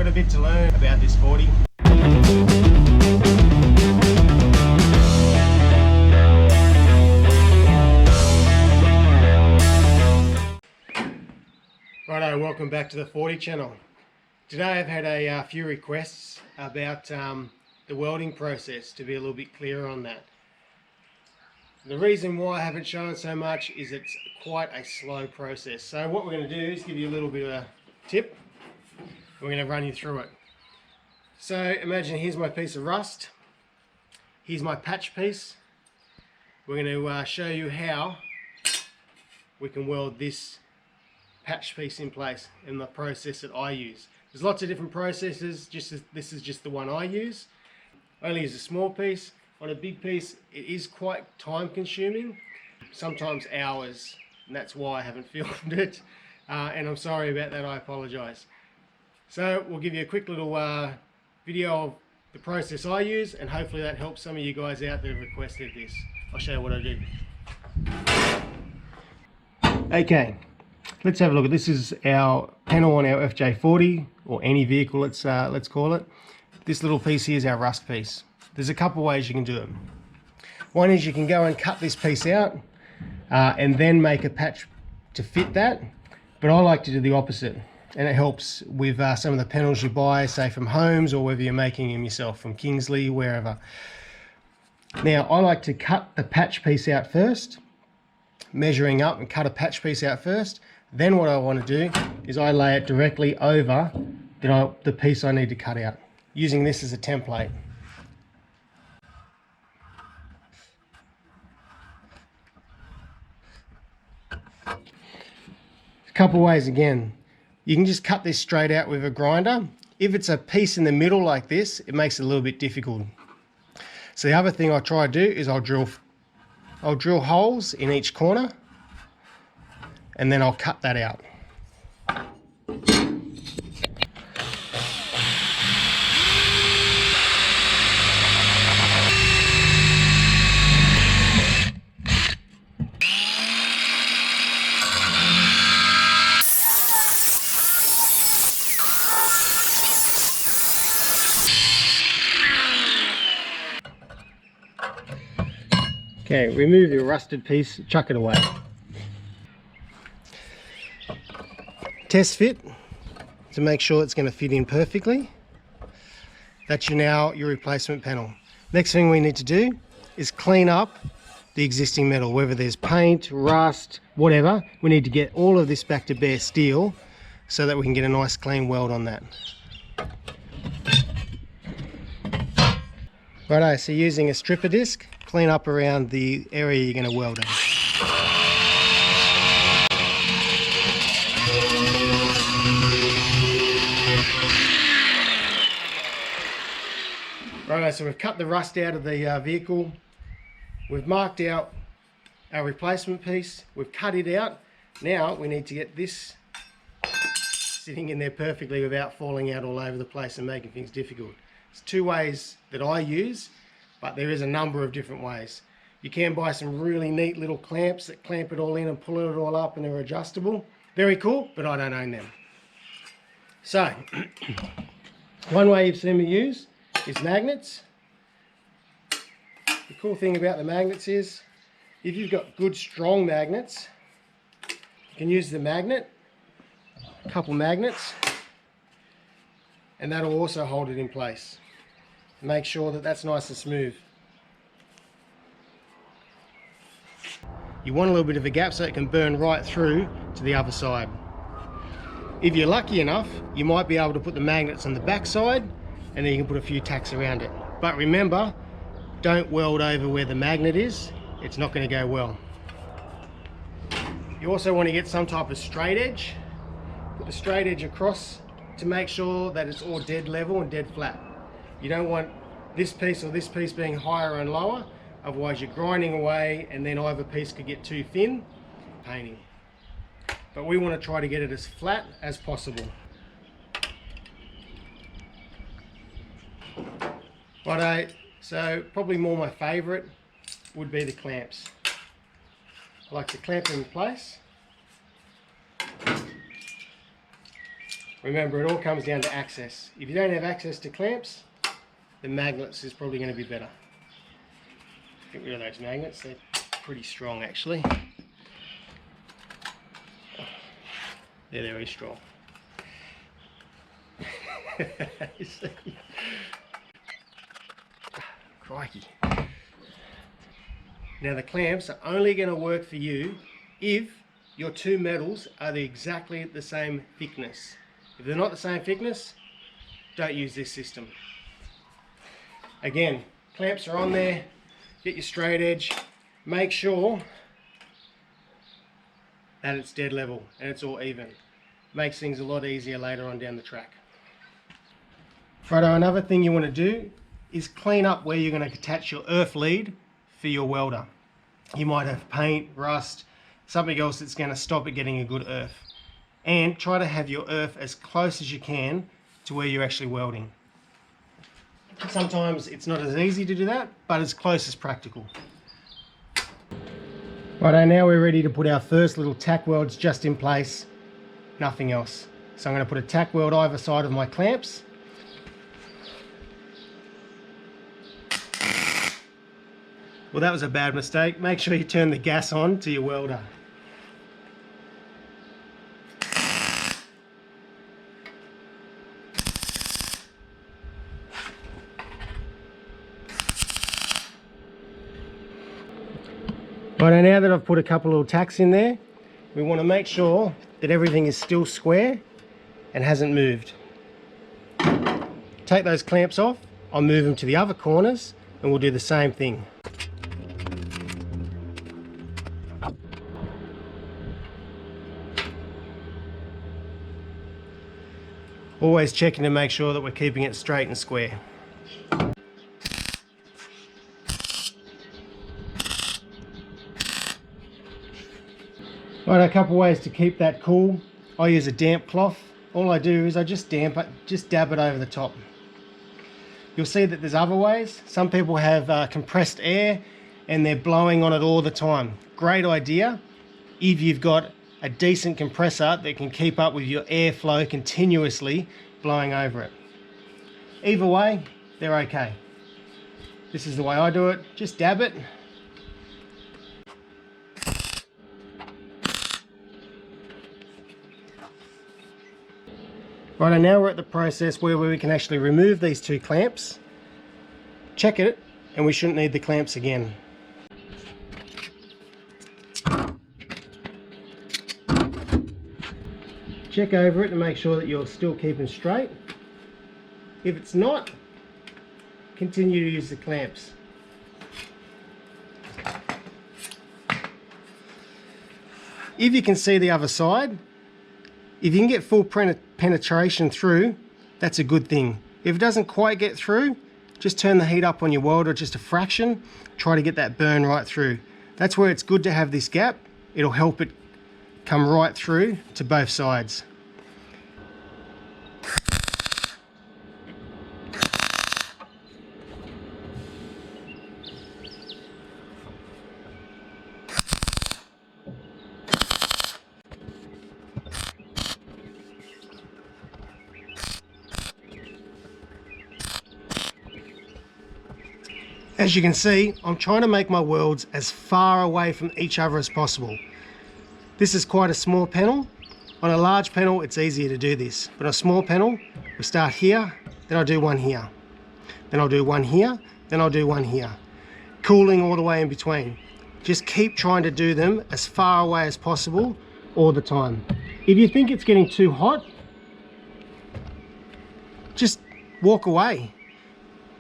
got a bit to learn about this 40. Righto, welcome back to the 40 channel. Today I've had a few requests about the welding process, to be a little bit clearer on that. The reason why I haven't shown so much is it's quite a slow process. So what we're going to do is give you a little bit of a tip. We're going to run you through it. So imagine here's my piece of rust. Here's my patch piece. We're going to show you how we can weld this patch piece in place in the process that I use. There's lots of different processes, this is just the one I use. I only use a small piece. On a big piece it is quite time consuming, sometimes hours, and that's why I haven't filmed it, and I'm sorry about that, I apologize. So we'll give you a quick little video of the process I use, and hopefully that helps some of you guys out that have requested this. I'll show you what I do. Okay, let's have a look. This is our panel on our FJ40, or any vehicle, let's call it. This little piece here is our rust piece. There's a couple ways you can do it. One is you can go and cut this piece out and then make a patch to fit that, but I like to do the opposite, and it helps with some of the panels you buy, say from Homes, or whether you're making them yourself from Kingsley, wherever. Now I like to cut the patch piece out first, measuring up, and cut a patch piece out first. Then what I want to do is I lay it directly over the piece I need to cut out, using this as a template. A couple ways again. You can just cut this straight out with a grinder. If it's a piece in the middle like this, it makes it a little bit difficult. So the other thing I try to do is I'll drill holes in each corner, and then I'll cut that out. Okay, remove your rusted piece, chuck it away. Test fit to make sure it's going to fit in perfectly. That's your replacement panel. Next thing we need to do is clean up the existing metal, whether there's paint, rust, whatever. We need to get all of this back to bare steel so that we can get a nice clean weld on that. Righto, so using a stripper disc, clean up around the area you're going to weld in. Righto, so we've cut the rust out of the vehicle. We've marked out our replacement piece. We've cut it out. Now we need to get this sitting in there perfectly without falling out all over the place and making things difficult. There's two ways that I use, but there is a number of different ways. You can buy some really neat little clamps that clamp it all in and pull it all up, and they're adjustable. Very cool, but I don't own them. So, one way you've seen me use is magnets. The cool thing about the magnets is, if you've got good strong magnets, you can use the magnet, a couple magnets, and that'll also hold it in place. Make sure that that's nice and smooth. You want a little bit of a gap so it can burn right through to the other side. If you're lucky enough, you might be able to put the magnets on the back side, and then you can put a few tacks around it. But remember, don't weld over where the magnet is. It's not going to go well. You also want to get some type of straight edge. Put the straight edge across to make sure that it's all dead level and dead flat. You don't want this piece or this piece being higher and lower, otherwise you're grinding away and then either piece could get too thin, painting. But we want to try to get it as flat as possible. Righto, so probably more my favourite would be the clamps. I like to clamp them in place. Remember, it all comes down to access. If you don't have access to clamps, then magnets is probably going to be better. Get rid of those magnets, they're pretty strong actually. They're very strong. You see? Crikey. Now the clamps are only going to work for you if your two metals are exactly the same thickness. If they're not the same thickness, don't use this system. Again, clamps are on there, get your straight edge, make sure that it's dead level and it's all even. Makes things a lot easier later on down the track. Righto, another thing you want to do is clean up where you're going to attach your earth lead for your welder. You might have paint, rust, something else that's going to stop it getting a good earth. And try to have your earth as close as you can to where you're actually welding. Sometimes it's not as easy to do that, but as close as practical. Righto, now we're ready to put our first little tack welds just in place, nothing else. So I'm going to put a tack weld either side of my clamps. Well, that was a bad mistake. Make sure you turn the gas on to your welder. Right, now that I've put a couple of tacks in there, we want to make sure that everything is still square and hasn't moved. Take those clamps off, I'll move them to the other corners and we'll do the same thing. Always checking to make sure that we're keeping it straight and square. Right, a couple ways to keep that cool. I use a damp cloth. All I do is I just dab it over the top. You'll see that there's other ways. Some people have compressed air and they're blowing on it all the time. Great idea if you've got a decent compressor that can keep up with your airflow continuously blowing over it. Either way, they're okay. This is the way I do it. Just dab it. Right, and now we're at the process where we can actually remove these two clamps, check it, and we shouldn't need the clamps again. Check over it to make sure that you're still keeping straight. If it's not, continue to use the clamps. If you can see the other side, if you can get full penetration through, that's a good thing. If it doesn't quite get through, just turn the heat up on your welder just a fraction, try to get that burn right through. That's where it's good to have this gap. It'll help it come right through to both sides. As you can see, I'm trying to make my welds as far away from each other as possible. This is quite a small panel. On a large panel, it's easier to do this. But on a small panel, we start here, then I'll do one here. Then I'll do one here, then I'll do one here. Cooling all the way in between. Just keep trying to do them as far away as possible all the time. If you think it's getting too hot, just walk away.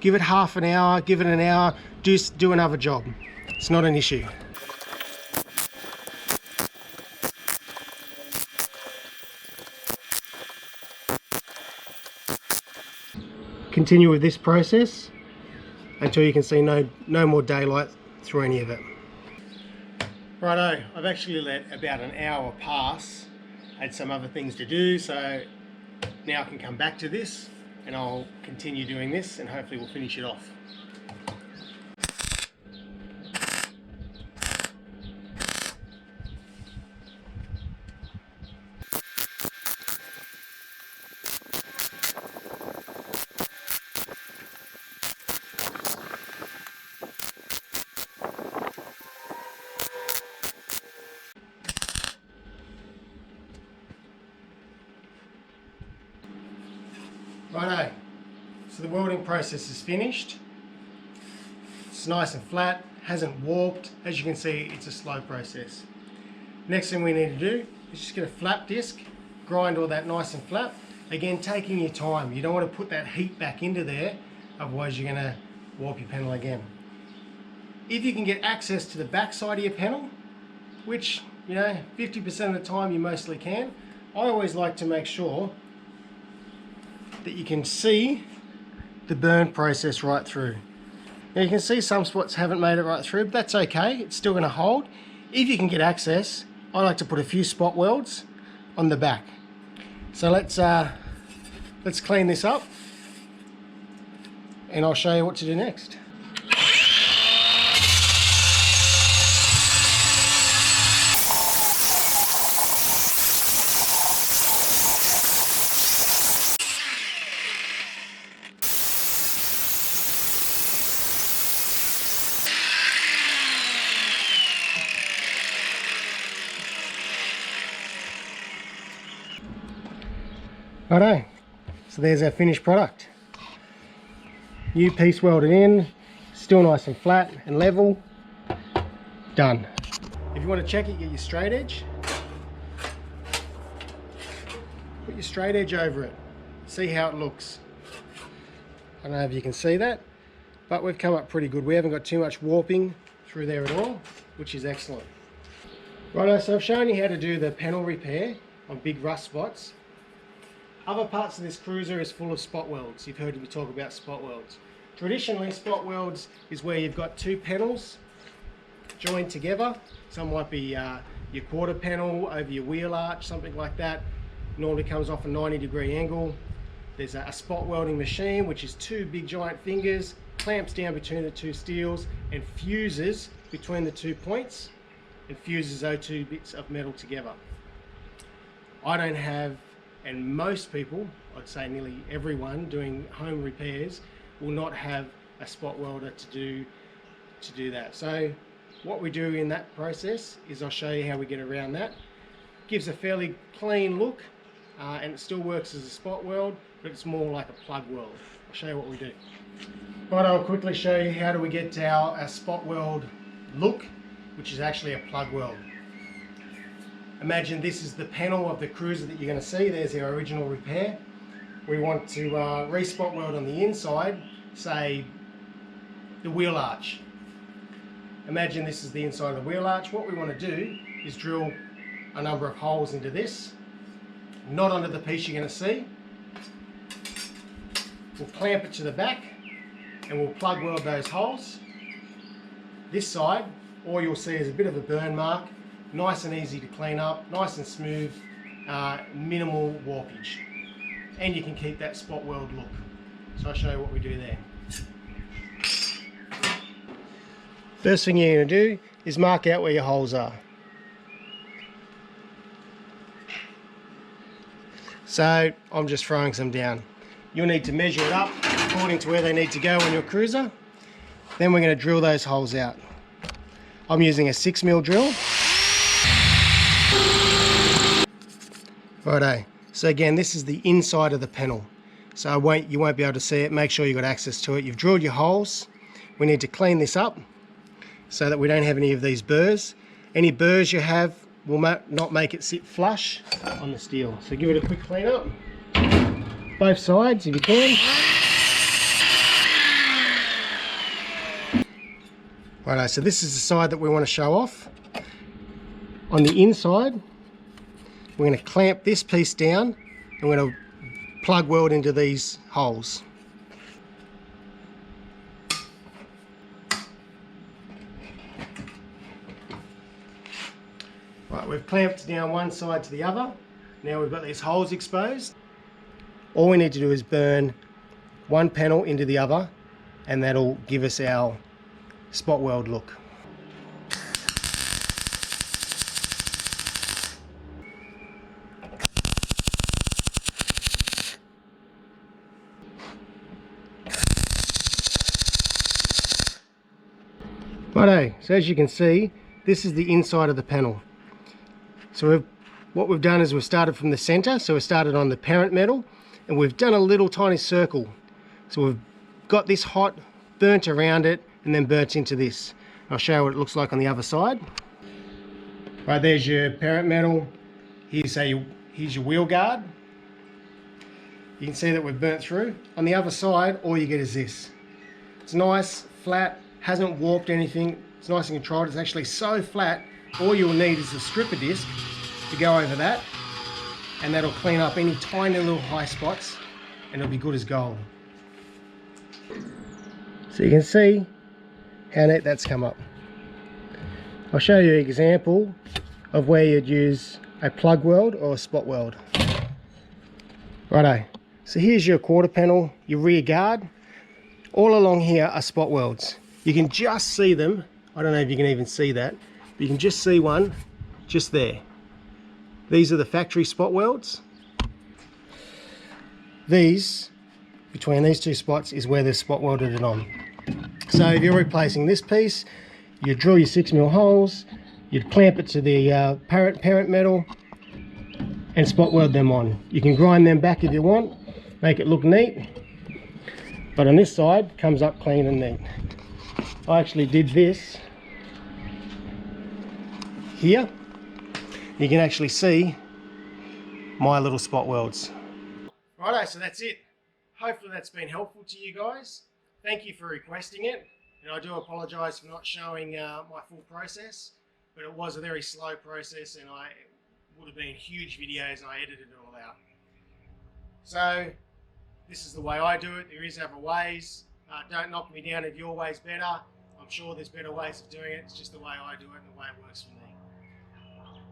Give it half an hour, give it an hour, do another job. It's not an issue. Continue with this process until you can see no more daylight through any of it. Righto, I've actually let about an hour pass. I had some other things to do, so now I can come back to this and I'll continue doing this and hopefully we'll finish it off. Righto, so the welding process is finished. It's nice and flat, hasn't warped. As you can see, it's a slow process. Next thing we need to do is just get a flap disc, grind all that nice and flat. Again, taking your time. You don't want to put that heat back into there, otherwise you're going to warp your panel again. If you can get access to the back side of your panel, which, you know, 50% of the time you mostly can, I always like to make sure that you can see the burn process right through. Now you can see some spots haven't made it right through, but that's okay, it's still going to hold. If you can get access, I like to put a few spot welds on the back. So let's clean this up and I'll show you what to do next. Righto, so there's our finished product. New piece welded in, still nice and flat and level. Done. If you want to check it, get your straight edge. Put your straight edge over it. See how it looks. I don't know if you can see that, but we've come up pretty good. We haven't got too much warping through there at all, which is excellent. Righto, so I've shown you how to do the panel repair on big rust spots. Other parts of this cruiser is full of spot welds. You've heard me talk about spot welds. Traditionally, spot welds is where you've got two panels joined together. Some might be your quarter panel over your wheel arch, something like that. Normally comes off a 90-degree angle. There's a spot welding machine, which is two big giant fingers, clamps down between the two steels and fuses between the 2 points and fuses those two bits of metal together. I don't have, and most people, I'd say nearly everyone doing home repairs, will not have a spot welder to do that. So what we do in that process is I'll show you how we get around that. Gives a fairly clean look and it still works as a spot weld, but it's more like a plug weld. I'll show you what we do. Right, I'll quickly show you how do we get our spot weld look, which is actually a plug weld. Imagine this is the panel of the cruiser that you're going to see. There's our original repair. We want to re-spot weld on the inside, say the wheel arch. Imagine this is the inside of the wheel arch. What we want to do is drill a number of holes into this, not onto the piece you're going to see. We'll clamp it to the back and we'll plug weld those holes. This side, all you'll see is a bit of a burn mark. Nice and easy to clean up, nice and smooth, minimal warpage. And you can keep that spot weld look. So I'll show you what we do there. First thing you're going to do is mark out where your holes are. So I'm just throwing some down. You'll need to measure it up according to where they need to go on your cruiser. Then we're going to drill those holes out. I'm using a 6mm drill. Righto, so again, this is the inside of the panel. So you won't be able to see it. Make sure you've got access to it. You've drilled your holes. We need to clean this up so that we don't have any of these burrs. Any burrs you have will not make it sit flush on the steel. So give it a quick clean up. Both sides if you can. Righto, so this is the side that we want to show off. On the inside, we're going to clamp this piece down and we're going to plug weld into these holes. Right, we've clamped down one side to the other. Now we've got these holes exposed. All we need to do is burn one panel into the other and that'll give us our spot weld look. Righto, so as you can see, this is the inside of the panel. So what we've done is we've started from the center, so we started on the parent metal, and we've done a little tiny circle. So we've got this hot, burnt around it, and then burnt into this. I'll show you what it looks like on the other side. Right, there's your parent metal. Here's your wheel guard. You can see that we've burnt through. On the other side, all you get is this. It's nice, flat, hasn't warped anything. It's nice and controlled. It's actually so flat, all you'll need is a stripper disc to go over that, and that'll clean up any tiny little high spots, and it'll be good as gold. So you can see how neat that's come up. I'll show you an example of where you'd use a plug weld or a spot weld. Righto, so here's your quarter panel, your rear guard. All along here are spot welds. You can just see them. I don't know if you can even see that, but you can just see one just there. These are the factory spot welds. These, between these two spots, is where they're spot welded it on. So if you're replacing this piece, you drill your 6mm holes, you'd clamp it to the parent metal and spot weld them on. You can grind them back if you want, make it look neat, but on this side comes up clean and neat. I actually did this here. You can actually see my little spot welds. Righto, so that's it. Hopefully that's been helpful to you guys. Thank you for requesting it, and I do apologise for not showing my full process, but it was a very slow process, and it would have been huge videos, and I edited it all out. So this is the way I do it. There is other ways. Don't knock me down if your way's better. I'm sure there's better ways of doing it. It's just the way I do it and the way it works for me.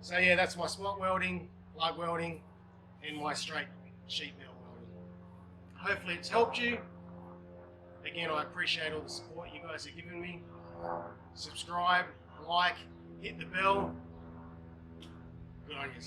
So yeah, that's my spot welding, plug welding, and my straight sheet metal welding. Hopefully it's helped you. Again, I appreciate all the support you guys are giving me. Subscribe, like, hit the bell. Good on you.